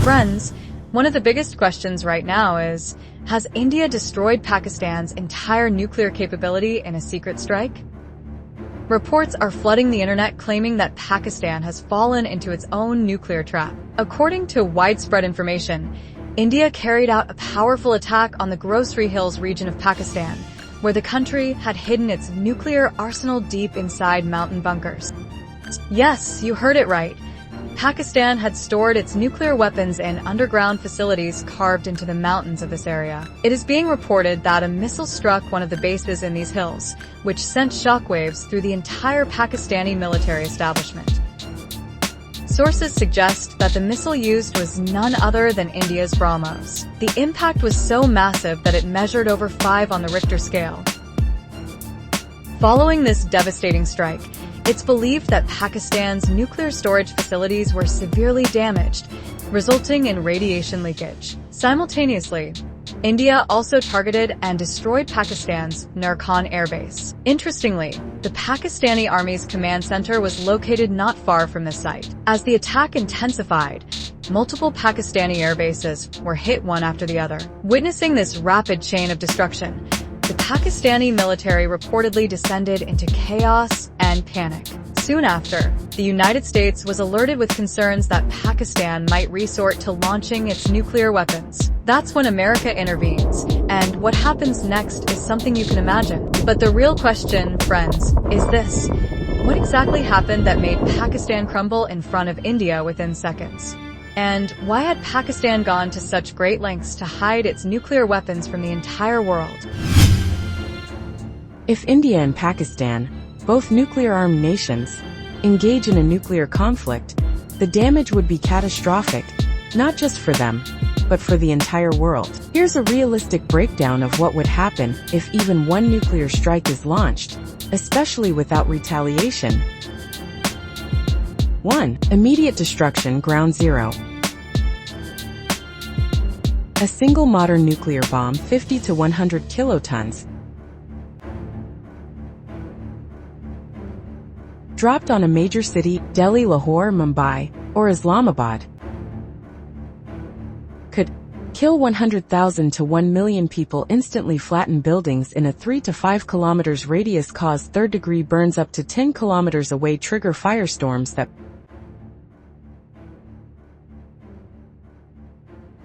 Friends, one of the biggest questions right now is, has India destroyed Pakistan's entire nuclear capability in a secret strike? Reports are flooding the internet claiming that Pakistan has fallen into its own nuclear trap. According to widespread information, India carried out a powerful attack on the Grocery Hills region of Pakistan, where the country had hidden its nuclear arsenal deep inside mountain bunkers. Yes, you heard it right. Pakistan had stored its nuclear weapons in underground facilities carved into the mountains of this area. It is being reported that a missile struck one of the bases in these hills, which sent shockwaves through the entire Pakistani military establishment. Sources suggest that the missile used was none other than India's BrahMos. The impact was so massive that it measured over 5 on the Richter scale. Following this devastating strike, it's believed that Pakistan's nuclear storage facilities were severely damaged, resulting in radiation leakage. Simultaneously, India also targeted and destroyed Pakistan's Narkon airbase. Interestingly, the Pakistani Army's command center was located not far from this site. As the attack intensified, multiple Pakistani airbases were hit one after the other. Witnessing this rapid chain of destruction, the Pakistani military reportedly descended into chaos and panic. Soon after, the United States was alerted with concerns that Pakistan might resort to launching its nuclear weapons. That's when America intervenes, and what happens next is something you can imagine. But the real question, friends, is this: what exactly happened that made Pakistan crumble in front of India within seconds? And why had Pakistan gone to such great lengths to hide its nuclear weapons from the entire world? If India and Pakistan, both nuclear-armed nations, engage in a nuclear conflict, the damage would be catastrophic, not just for them, but for the entire world. Here's a realistic breakdown of what would happen if even one nuclear strike is launched, especially without retaliation. 1. Immediate destruction, ground zero. A single modern nuclear bomb, 50 to 100 kilotons, dropped on a major city, Delhi, Lahore, Mumbai, or Islamabad, could kill 100,000 to 1 million people, instantly flatten buildings in a 3 to 5 kilometers radius, cause third-degree burns up to 10 kilometers away, trigger firestorms that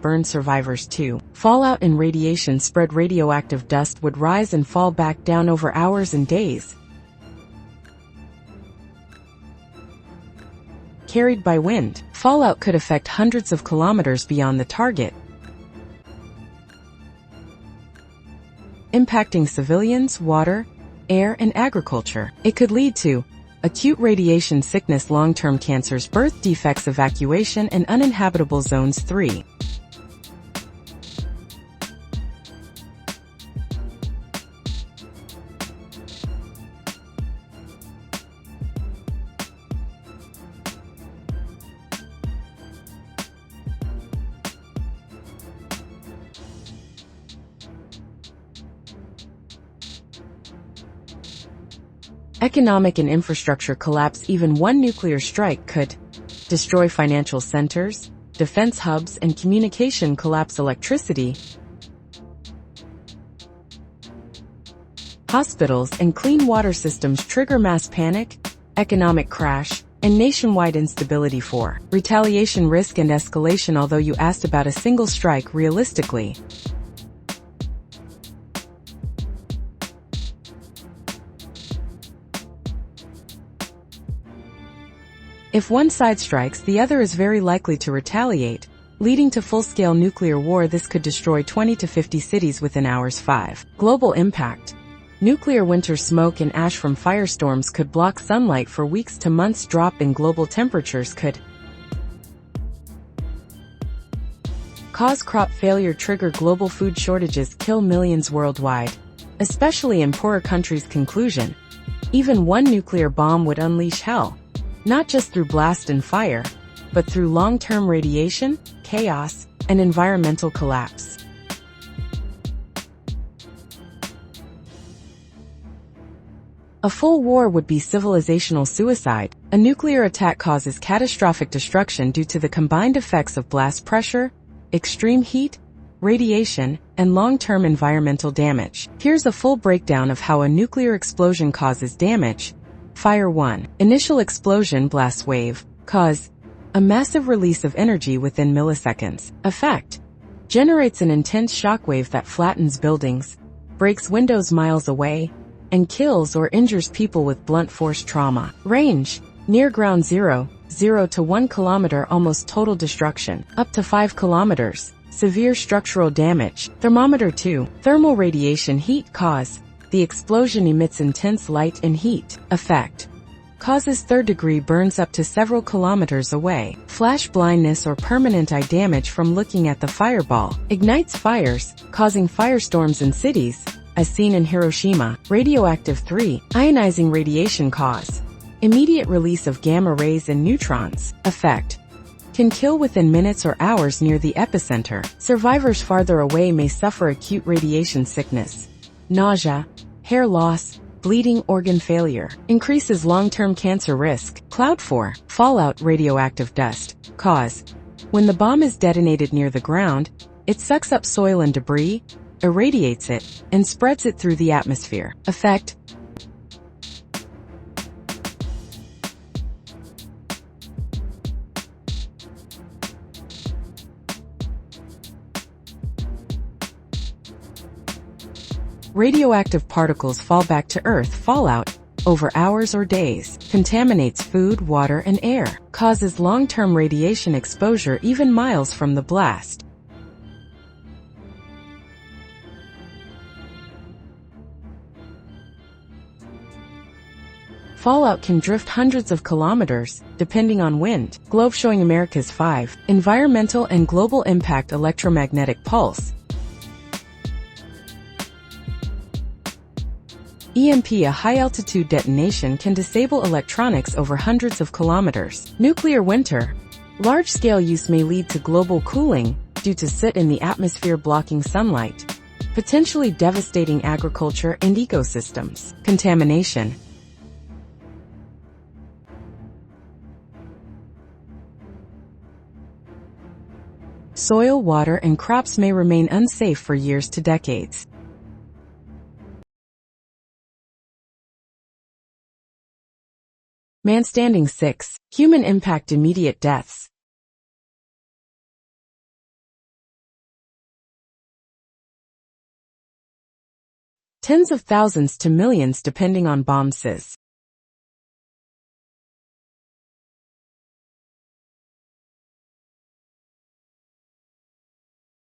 burn survivors too. Fallout and radiation spread, radioactive dust would rise and fall back down over hours and days. Carried by wind, fallout could affect hundreds of kilometers beyond the target, impacting civilians, water, air, and agriculture. It could lead to acute radiation sickness, long-term cancers, birth defects, evacuation, and uninhabitable zones. 3. Economic and infrastructure collapse. Even one nuclear strike could destroy financial centers, defense hubs, and communication collapse, electricity, hospitals, and clean water systems, trigger mass panic, economic crash, and nationwide instability. 4. Retaliation, risk, and escalation. Although you asked about a single strike, realistically, if one side strikes, the other is very likely to retaliate, leading to full-scale nuclear war. This could destroy 20 to 50 cities within hours. 5. Global impact. Nuclear winter, smoke and ash from firestorms could block sunlight for weeks to months. Drop in global temperatures could cause crop failure, trigger global food shortages, kill millions worldwide, especially in poorer countries. Conclusion: even one nuclear bomb would unleash hell, not just through blast and fire, but through long-term radiation, chaos, and environmental collapse. A full war would be civilizational suicide. A nuclear attack causes catastrophic destruction due to the combined effects of blast pressure, extreme heat, radiation, and long-term environmental damage. Here's a full breakdown of how a nuclear explosion causes damage. Fire 1. Initial explosion blast wave. Cause. A massive release of energy within milliseconds. Effect. Generates an intense shockwave that flattens buildings, breaks windows miles away, and kills or injures people with blunt force trauma. Range. Near ground 0 to 1 kilometer, almost total destruction. Up to 5 kilometers. Severe structural damage. Thermometer 2. Thermal radiation heat. Cause. The explosion emits intense light and heat. Effect. Causes third-degree burns up to several kilometers away. Flash blindness or permanent eye damage from looking at the fireball. Ignites fires, causing firestorms in cities, as seen in Hiroshima. Radioactive 3. Ionizing radiation. Cause. Immediate release of gamma rays and neutrons. Effect. Can kill within minutes or hours near the epicenter. Survivors farther away may suffer acute radiation sickness, nausea, hair loss, bleeding, organ failure. Increases long-term cancer risk. Cloud 4. Fallout radioactive dust. Cause. When the bomb is detonated near the ground, it sucks up soil and debris, irradiates it, and spreads it through the atmosphere. Effect. Radioactive particles fall back to Earth. Fallout, over hours or days, contaminates food, water, and air, causes long-term radiation exposure even miles from the blast. Fallout can drift hundreds of kilometers, depending on wind. Globe showing America's 5. Environmental and global impact. Electromagnetic pulse. EMP. A high-altitude detonation can disable electronics over hundreds of kilometers. Nuclear winter. Large-scale use may lead to global cooling due to soot in the atmosphere blocking sunlight, potentially devastating agriculture and ecosystems. Contamination. Soil, water, and crops may remain unsafe for years to decades. Man standing 6. Human impact. Immediate deaths. Tens of thousands to millions depending on bomb size.